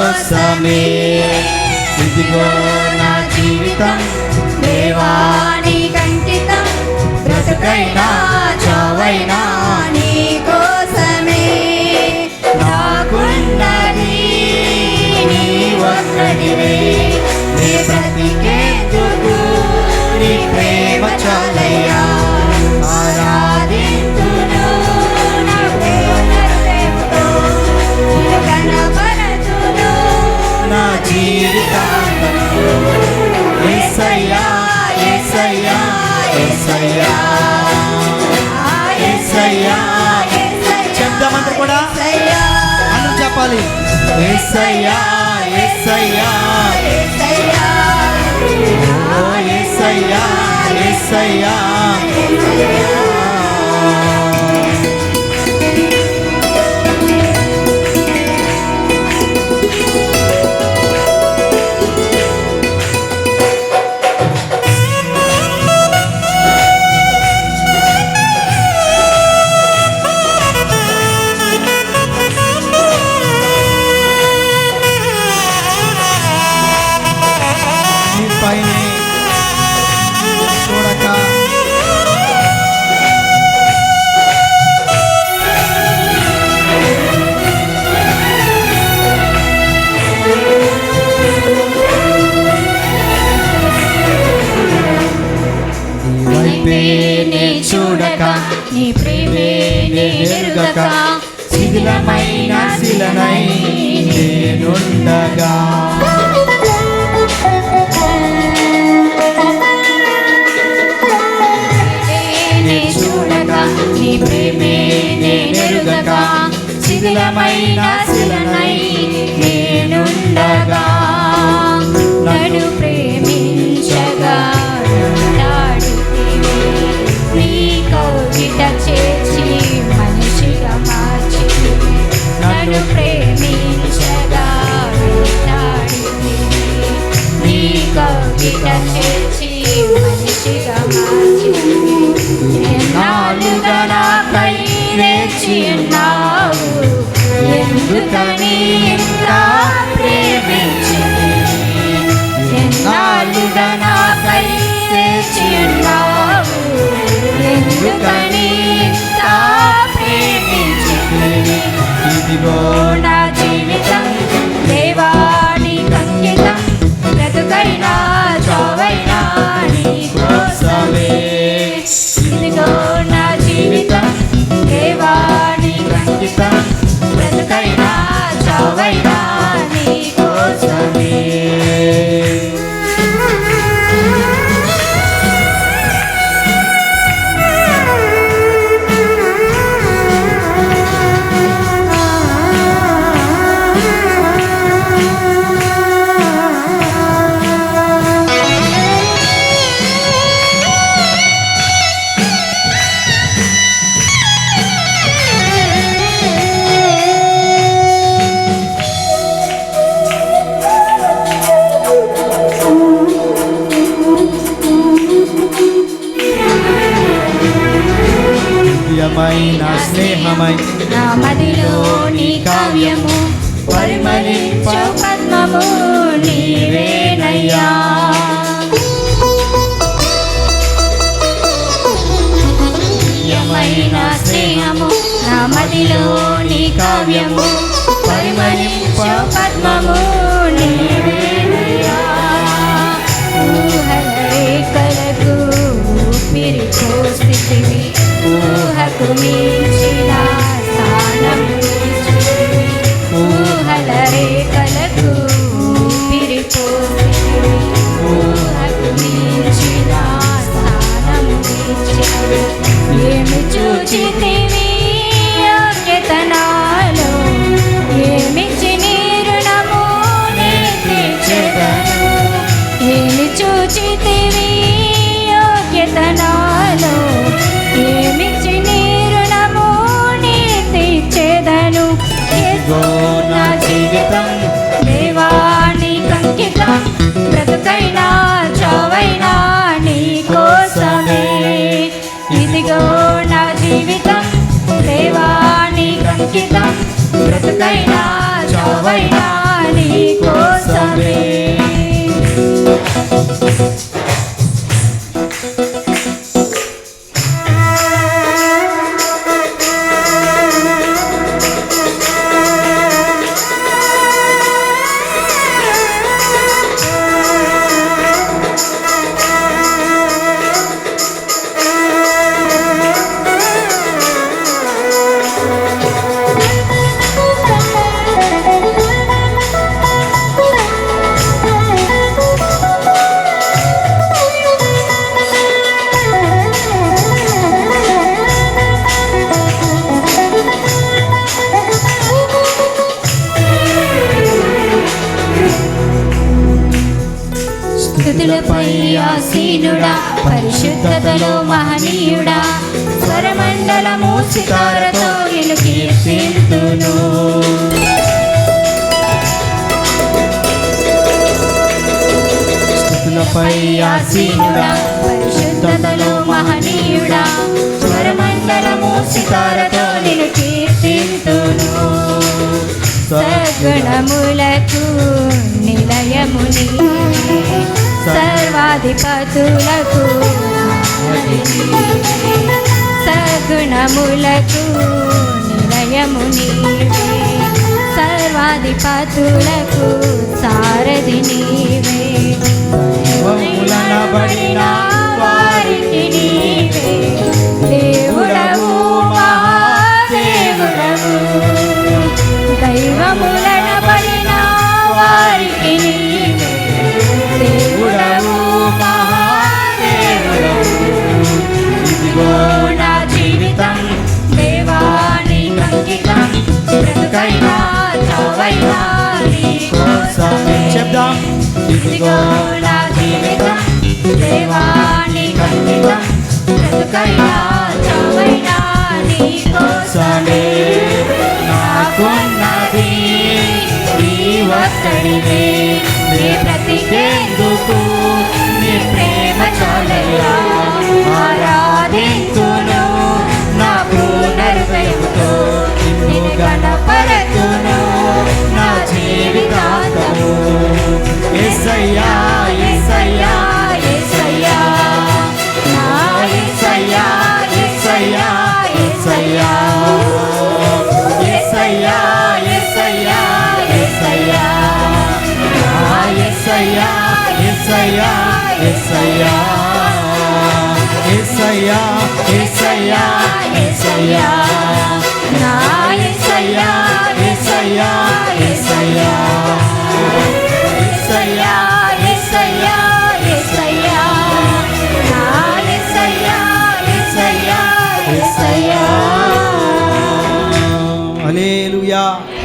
కోసమే ఇదిగో నా జీవితం దేవా నీకంకితం బ్రతుకైనా చావైనా నీ కోసమే నాకున్నది నీ ఒక్కడివే నీ బ్రతికేందుకు నీ ప్రేమ చాలయ్యా ఆరాధింతును నా ప్రేమతో నిన్ను కనపరచును నా జీవితాంతము యేసయ్యా యేసయ్యా యేసయ్యా యేసయ్యా చెప్దామంతా కూడా అన్నం చెప్పాలి యేసయ్యా యేసయ్యా యేసయ్యా ఓ యేసయ్యా యేసయ్యా చూడక నీ ప్రేమే ఎరుగక శిథిలమైన శిలనై నేనుండగా చూడక నీ ప్రేమే ఎరుగక శిథిలమైన శిలనై నేనుండగా నన్ను ప్రేమించగా చేర్చి మనిషిగా మార్చి నన్ను ప్రేమించగా నీ కవిత చేర్చి మనిషిగా మార్చి ఎన్నాళ్ళుగా నాకై వేచి ఉన్నావు ఎందుకని ఇంకా ప్రేమించి ఎన్నాళ్ళుగా నాకై వేచి ఉన్నావు ఎందుకని ఇదిగో నా జీవితం దేవా నీకంకితం బ్రతుకైనా చావైనా నీ కోసమే ఇదిగో నా జీవితం దేవా నీకంకితం బ్రతుకైనా చావైనా నీ కోసమే స్నేహమై నా మదిలో నీ కావ్యము పరిమళించు పద్మము నీవేనయ్యా స్నేహము నా మదిలో నీ కావ్యము పరిమళించు పద్మము నీవేనయ్యా ఊహల రేఖలకు ఊపిరి పోసితివి ఊహకు మించిన స్థానం ఊహల రేఖలకు ఊపిరి పోసితివి ఊహకు మించిన స్థానం ఏమి చూచితివి యోగ్యత నాలో ఏమిచ్చి నీ రుణము నే తీర్చెదను ఏమి చూచితివి యోగ్యత నాలో ఏమిచ్చి నీ రుణము నీ తీర్చెదను నా జీవితం దేవా నీకంకితం బ్రతుకైనా చావైనా నీ కోసమే ఇదిగో నా జీవితం దేవా నీకంకితం బ్రతుకైనా చావైనా నీ స్తుతులపై ఆసీనుడా పరిశుద్ధతలో మహనీయుడా స్వరమండలము సితారతో నిన్ను కీర్తింతును స్తుతులపై ఆసీనుడా పరిశుద్ధతలో మహనీయుడా స్వరమండలము సితారతో నిన్ను కీర్తింతును సద్గుణములకు నిలయము నీవే సర్వాధిపతులకు సద్గుణములకు నిలయము నీవే సర్వాధిపతులకు సారథి నీవే దైవములనబడిన వారికి నీవే దేవుడవు మహాదేవుడవు దైవములనబడిన వారికి నీవే దేవుడవు మహాదేవుడవు ఇదిగో నా జీవితం దేవానికి అంకితం బ్రతుకైనా చావైనా నీ కోసమే చెప్దాం ఇదిగో నా జీవితం దేవానికి అంకితం బ్రతుకైనా చావైనా నీ కోసమే నాకున్నది నీ ఒక్కడివే నీ బ్రతికేందుకు నీ ప్రేమ చాలయ్యా ఆరాధించును నా పూర్ణ హృదయంతో నిన్ను గణపరతును నా జీవితాంతము యేసయ్యా యేసయ్యా యేసయ్యా నా యేసయ్యా యేసయ్యా యేసయ్యా యేసయ్యా యేసయ్యా యేసయ్యా నా యేసయ్యా యేసయ్యా యేసయ్యా యేసయ్యా యేసయ్యా యేసయ్యా నా యేసయ్యా యేసయ్యా యేసయ్యా